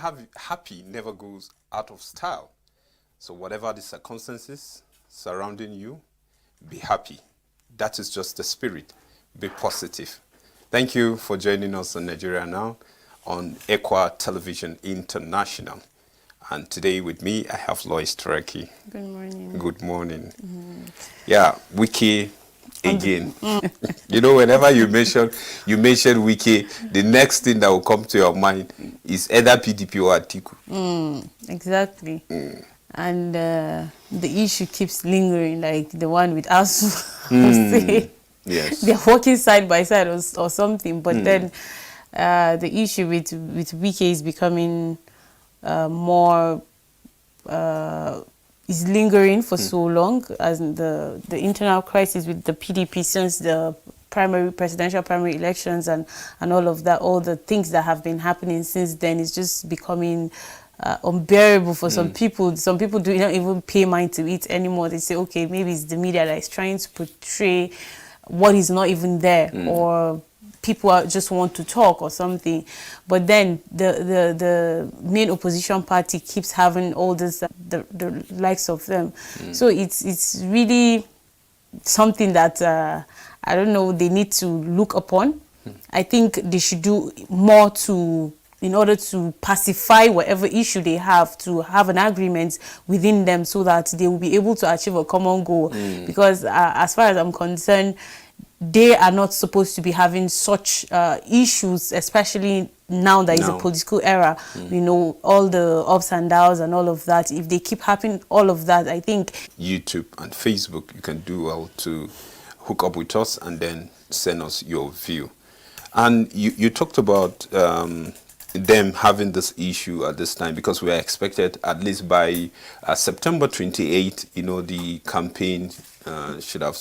happy never goes out of style. So whatever the circumstances surrounding you, be happy. That is just the spirit. Be positive. Thank you for joining us on Nigeria Now on Equa Television International. And today with me, I have Lois Tureki. Good morning. Good morning. Yeah, Wiki again. You know, whenever you mention Wiki, the next thing that will come to your mind is either PDP or Atiku. Exactly. And the issue keeps lingering, like the one with us. Yes. They're working side by side or something. But then the issue with Wiki is becoming more is lingering for so long, as the internal crisis with the PDP since the presidential primary elections and all of that, all the things that have been happening since then is just becoming unbearable for some people. Some people do not even pay mind to it anymore. They say, okay, maybe it's the media that is trying to portray what is not even there, or people just want to talk or something. But then the main opposition party keeps having all this, the likes of them. So it's really something that I don't know, they need to look upon. I think they should do more in order to pacify whatever issue they have, to have an agreement within them so that they will be able to achieve a common goal. Because as far as I'm concerned, they are not supposed to be having such issues, especially now that is a political era. You know, all the ups and downs and all of that. If they keep having all of that, I think YouTube and Facebook, you can do well to hook up with us and then send us your view. And you talked about them having this issue at this time, because we are expected at least by September 28th, you know, the campaign should have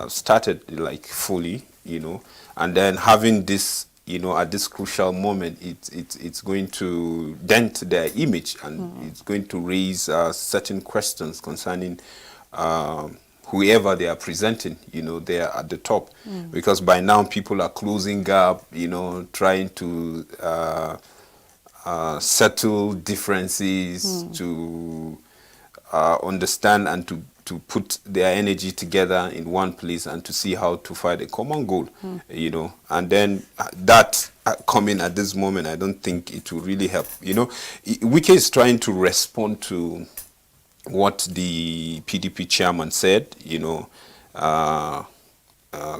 started like fully, you know, and then having this, you know, at this crucial moment, it's going to dent their image, and it's going to raise certain questions concerning whoever they are presenting, you know, they are at the top. Because by now people are closing gap, you know, trying to settle differences, to understand and to put their energy together in one place and to see how to fight a common goal, you know. And then that coming at this moment, I don't think it will really help. You know, Wike is trying to respond to what the PDP chairman said, you know,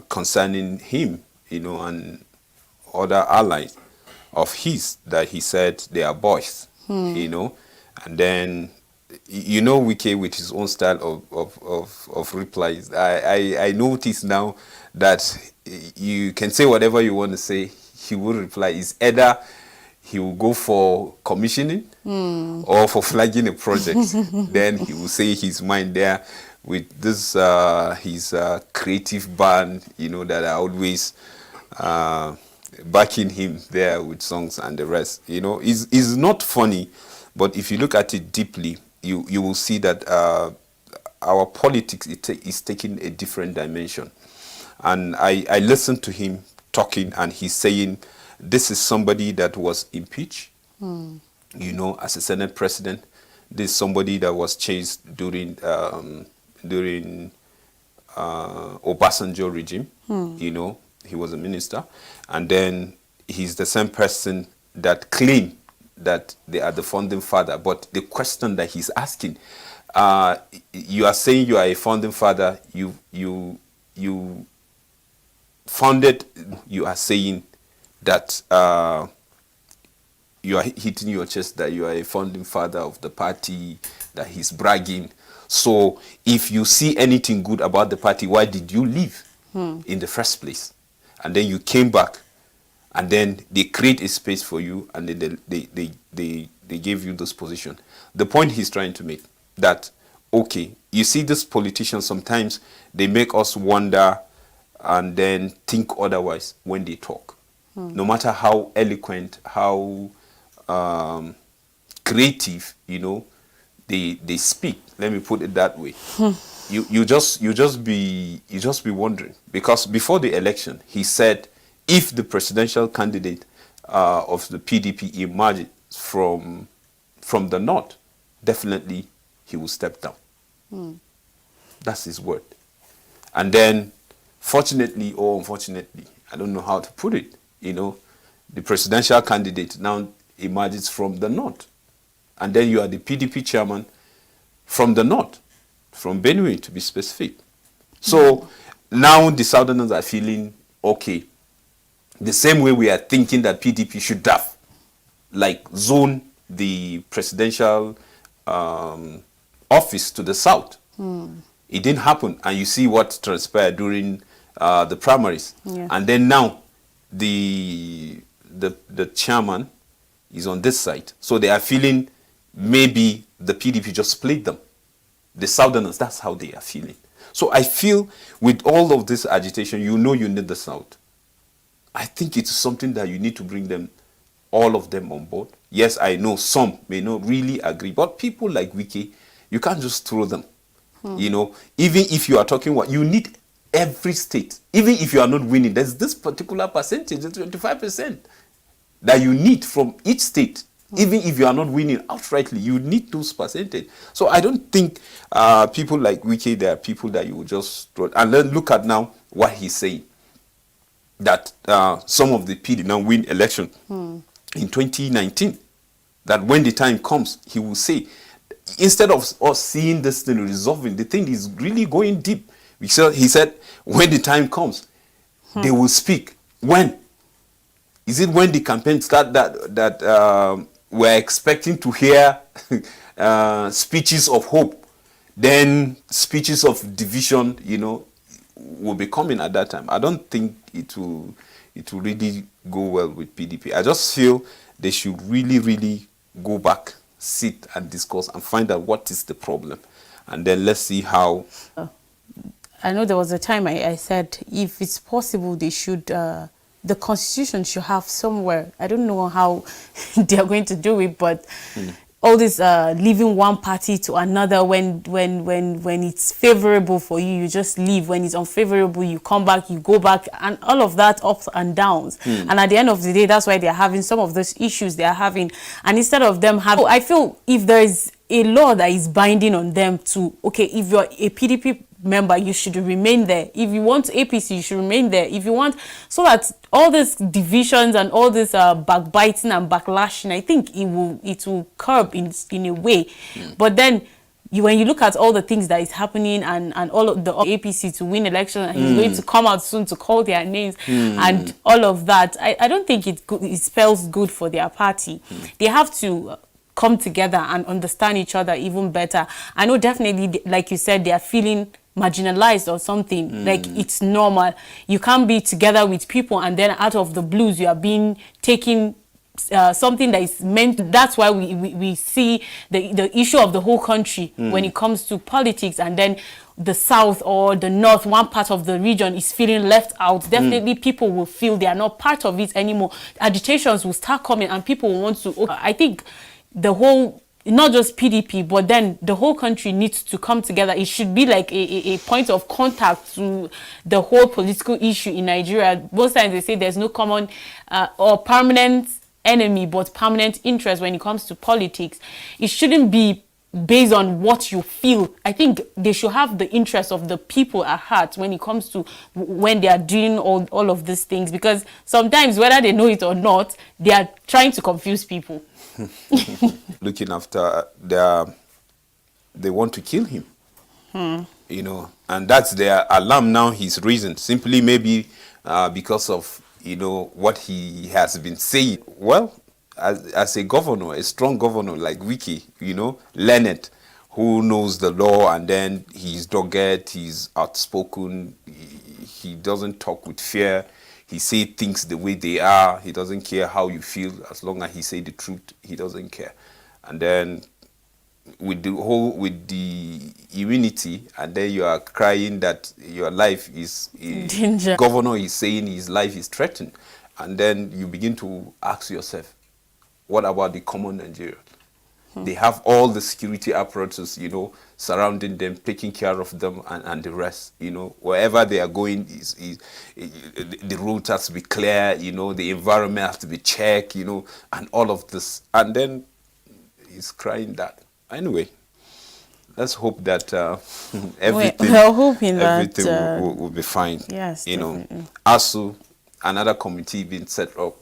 concerning him, you know, and other allies of his, that he said they are boys, you know. And then, you know, Wike with his own style of replies, I notice now that you can say whatever you want to say, he will reply. Is either he will go for commissioning or for flagging a project. Then he will say his mind there with this his creative band, you know, that are always backing him there with songs and the rest. You know, is not funny, but if you look at it deeply, you will see that our politics is taking a different dimension. And I listened to him talking, and he's saying this is somebody that was impeached, you know, as a Senate president. This is somebody that was chased during Obasanjo regime, you know, he was a minister. And then he's the same person that claimed that they are the founding father. But the question that he's asking, you are saying you are a founding father, you founded, you are saying that you are hitting your chest that you are a founding father of the party, that he's bragging. So if you see anything good about the party, why did you leave in the first place? And then you came back, and then they create a space for you, and then they gave you this position. The point he's trying to make, that, okay, you see these politicians, sometimes they make us wonder and then think otherwise when they talk. No matter how eloquent, how creative, you know, they speak. Let me put it that way. You just be wondering, because before the election he said if the presidential candidate of the PDP emerged from the north, definitely he will step down. That's his word. And then, fortunately or unfortunately, I don't know how to put it, the presidential candidate now emerges from the north. And then you are the PDP chairman from the north, from Benue to be specific. So now the Southerners are feeling okay. The same way we are thinking that PDP should have, like, zone the presidential office to the south. It didn't happen, and you see what transpired during the primaries. Yeah. And then now the chairman is on this side, so they are feeling maybe the PDP just split them. The Southerners, that's how they are feeling. So I feel with all of this agitation, you need the South. I think it's something that you need to bring them, all of them, on board. Yes, I know some may not really agree, but people like Wike, you can't just throw them. Even if you are talking you need every state. Even if you are not winning, there's this particular percentage, 25%, that you need from each state. Even if you are not winning outrightly, you need those percentage. So I don't think people like Wike, there are people that you will just throw. And then look at now what he's saying. That some of the PD now win election in 2019. That when the time comes, he will say, instead of us seeing this thing resolving, the thing is really going deep. He said, when the time comes, they will speak. When? Is it when the campaign start that we're expecting to hear speeches of hope? Then speeches of division, will be coming at that time. I don't think it will really go well with PDP. I just feel they should really, really go back, sit and discuss and find out what is the problem. And then let's see how. I know there was a time I said if it's possible they should, the constitution should have somewhere, I don't know how they are going to do it, but all this leaving one party to another, when it's favorable for you, you just leave. When it's unfavorable, you come back, you go back, and all of that ups and downs. And at the end of the day, that's why they're having some of those issues they're having. And instead of them having, I feel if there is a law that is binding on them to, okay, if you're a PDP member, you should remain there. If you want APC, you should remain there. If you want, so that all these divisions and all this backbiting and backlashing, I think it will curb in a way. But then when you look at all the things that is happening and all of the APC to win election, and he's going to come out soon to call their names and all of that, I don't think it spells good for their party. They have to come together and understand each other even better. I know definitely, like you said, they are feeling marginalized or something. Like, it's normal. You can't be together with people and then out of the blues you are being taken something that is meant. That's why we see the issue of the whole country when it comes to politics, and then the south or the north, one part of the region is feeling left out. Definitely people will feel they are not part of it anymore. Agitations will start coming and people will want to, I think the whole, not just PDP, but then the whole country needs to come together. It should be like a point of contact to the whole political issue in Nigeria. Most times they say there's no common or permanent enemy, but permanent interest when it comes to politics. It shouldn't be based on what you feel. I think they should have the interest of the people at heart when it comes to when they are doing all of these things, because sometimes, whether they know it or not, they are trying to confuse people. Looking after they want to kill him, and that's their alarm now. He's reason simply maybe because of what he has been saying. Well, as a governor, a strong governor like Wike, learned, who knows the law, and then he's dogged, he's outspoken, he doesn't talk with fear. He say things the way they are. He doesn't care how you feel. As long as he say the truth, he doesn't care. And then with the immunity, and then you are crying that your life is danger. Governor is saying his life is threatened. And then you begin to ask yourself, what about the common Nigerian? They have all the security apparatus, surrounding them, taking care of them, and the rest. Wherever they are going, the route has to be clear. The environment has to be checked. And all of this, and then he's crying that. Anyway, let's hope that everything, we're hoping everything that will be fine. yes, definitely. ASUU, another committee being set up,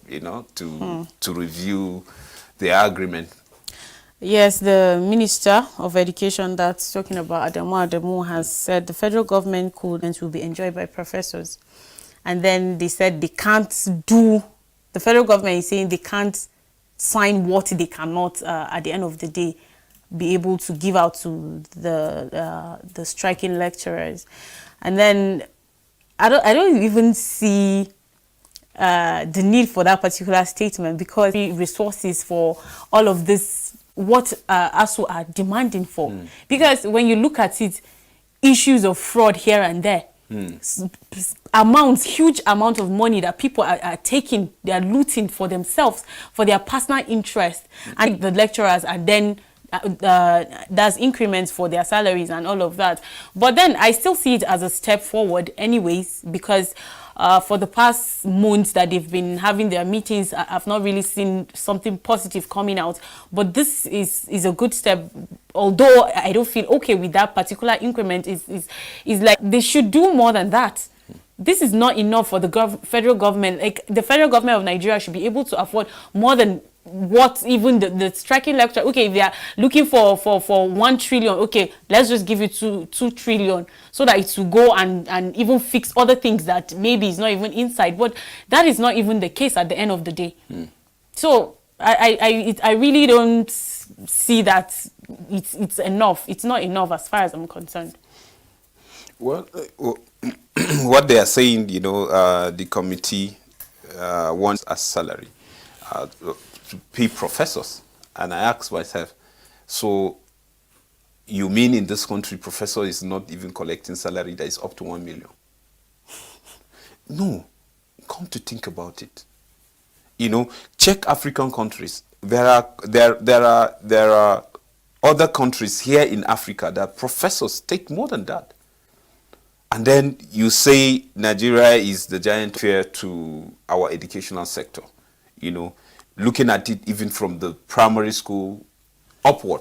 to review the agreement. Yes, the Minister of Education that's talking about, Adamu, has said the federal government will be enjoyed by professors. And then they said they can't do, the federal government is saying they can't sign what they cannot, at the end of the day, be able to give out to the striking lecturers. And then I don't even see the need for that particular statement, because the resources for all of this, what ASUU are demanding for. Because when you look at it, issues of fraud here and there, huge amount of money that people are taking, they are looting for themselves, for their personal interest, and the lecturers are then there's increments for their salaries and all of that. But then I still see it as a step forward anyways, because for the past months that they've been having their meetings, I've not really seen something positive coming out. But this is a good step, although I don't feel okay with that particular increment. Is like they should do more than that. This is not enough for the federal government. Like, the federal government of Nigeria should be able to afford more than what even the striking lecturer. Okay, if they are looking for 1 trillion, okay, let's just give it 2 trillion, so that it will go and even fix other things that maybe is not even inside. But that is not even the case at the end of the day. So I really don't see that it's enough. It's not enough as far as I'm concerned. Well, what they are saying, the committee wants a salary to pay professors. And I asked myself, so you mean in this country professor is not even collecting salary that is up to 1 million? No, come to think about it. Check African countries. There are other countries here in Africa that professors take more than that. And then you say Nigeria is the giant fear to our educational sector, looking at it even from the primary school upward.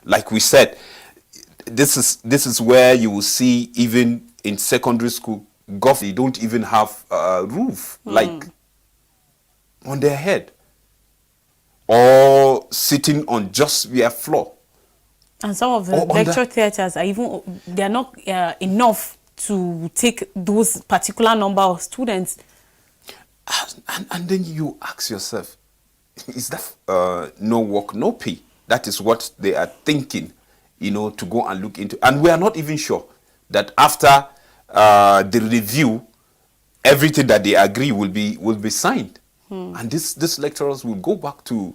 Like we said, this is where you will see even in secondary school, they don't even have a roof, like on their head, or sitting on just their floor. And some of the lecture theatres are they're not enough to take those particular number of students. And then you ask yourself, is that no work, no pay? That is what they are thinking, to go and look into. And we are not even sure that after the review, everything that they agree will be signed. And these lecturers will go back to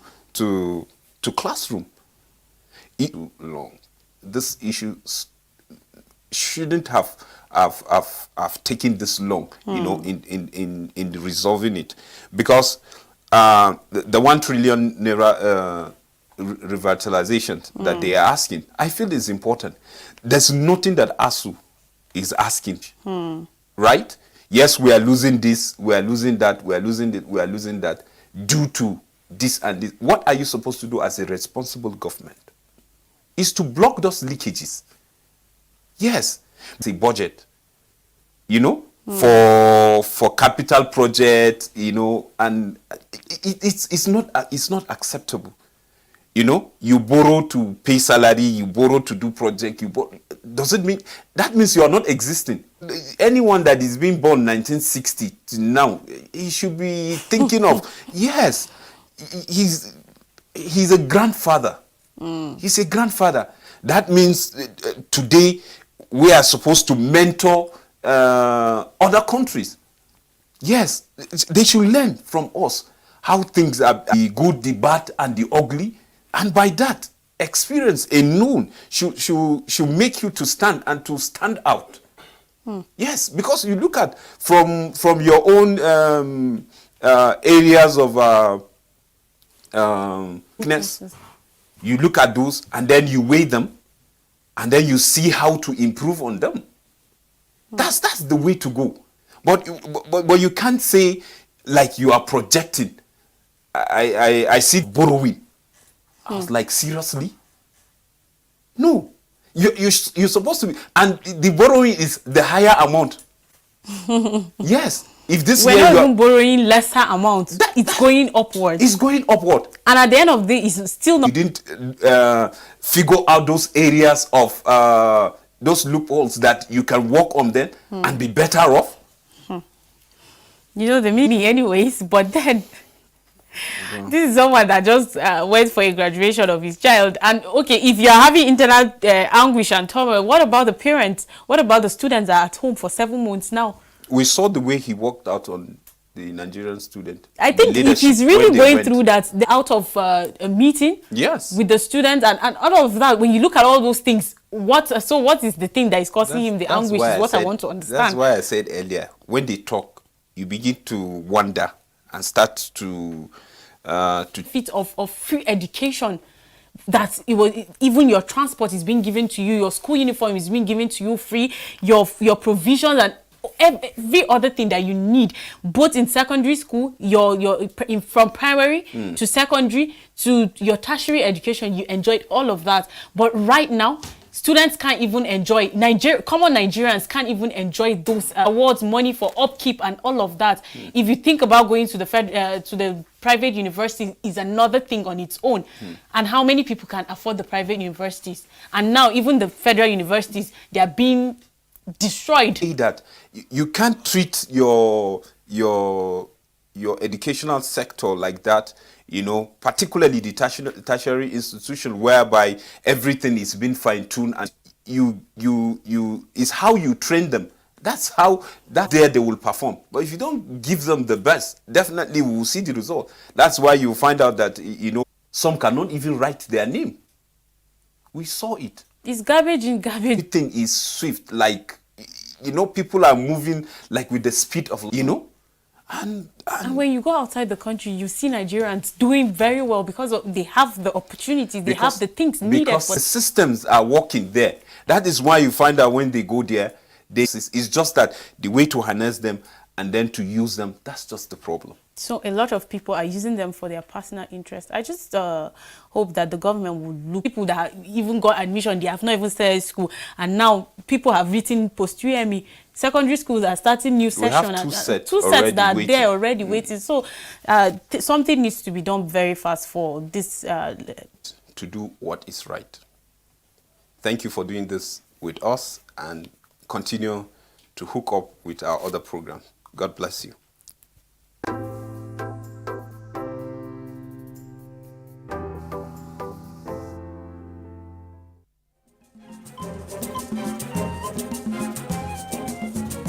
classroom. This issue shouldn't have taken this long, in resolving it, because the 1 trillion naira revitalization that they are asking, I feel is important. There's nothing that ASUU is asking, right? Yes, we are losing this, we are losing that, we are losing it, we are losing that due to this and this. What are you supposed to do as a responsible government? Is to block those leakages. Yes, the budget, for capital projects, and it's not acceptable. You borrow to pay salary, you borrow to do project, does it mean that means you are not existing? Anyone that is being born 1960 to now, he should be thinking of, yes, he's a grandfather. He's a grandfather. That means today we are supposed to mentor other countries. Yes, they should learn from us how things are, the good, the bad, and the ugly. And by that, experience alone should make you to stand and to stand out. Yes, because you look at from your areas of weakness. You look at those and then you weigh them and then you see how to improve on them. That's the way to go. But you can't say like you are projecting. I see borrowing. I was like, seriously? No. You're supposed to be, and the borrowing is the higher amount. Yes. If this we're year not even borrowing lesser amounts, it's going upward. It's going upward. And at the end of the day, it's still not. You didn't figure out those areas of those loopholes that you can work on them and be better off. You know the meaning anyways, but then this is someone that just went for a graduation of his child. And okay, if you're having internal anguish and turmoil, what about the parents? What about the students that are at home for 7 months now? We saw the way he worked out on the Nigerian student. I think if he's really going through that, out of a meeting with the students and all of that, when you look at all those things, what is the thing that is causing him the anguish is what I want to understand. That's why I said earlier, when they talk, you begin to wonder and start to fit of free education, that it was even your transport is being given to you, your school uniform is being given to you free, your provisions and every other thing that you need, both in secondary school, from primary to secondary to your tertiary education, you enjoyed all of that. But right now, students can't even enjoy, common Nigerians can't even enjoy those awards, money for upkeep and all of that. If you think about going to the private university, is another thing on its own. And how many people can afford the private universities? And now even the federal universities, they are being destroyed. That you can't treat your educational sector like that, you know, particularly the tertiary institution, whereby everything is being fine-tuned, and you is how you train them. That's there they will perform. But if you don't give them the best, definitely we will see the result. That's why you find out that, you know, some cannot even write their name. We saw it. It's garbage in garbage. Everything is swift, like, you know, people are moving like with the speed of, you know. And when you go outside the country, you see Nigerians doing very well because they have the opportunities, they have the things needed. Because the systems are working there. That is why you find out when they go there, it's just that the way to harness them and then to use them, that's just the problem. So a lot of people are using them for their personal interest. I just hope that the government would look. People that even got admission, they have not even started school, and now people have written post-UME. Secondary schools are starting new sessions. We have two sets that are there already waiting. So something needs to be done very fast for this. To do what is right. Thank you for doing this with us, and continue to hook up with our other programs. God bless you.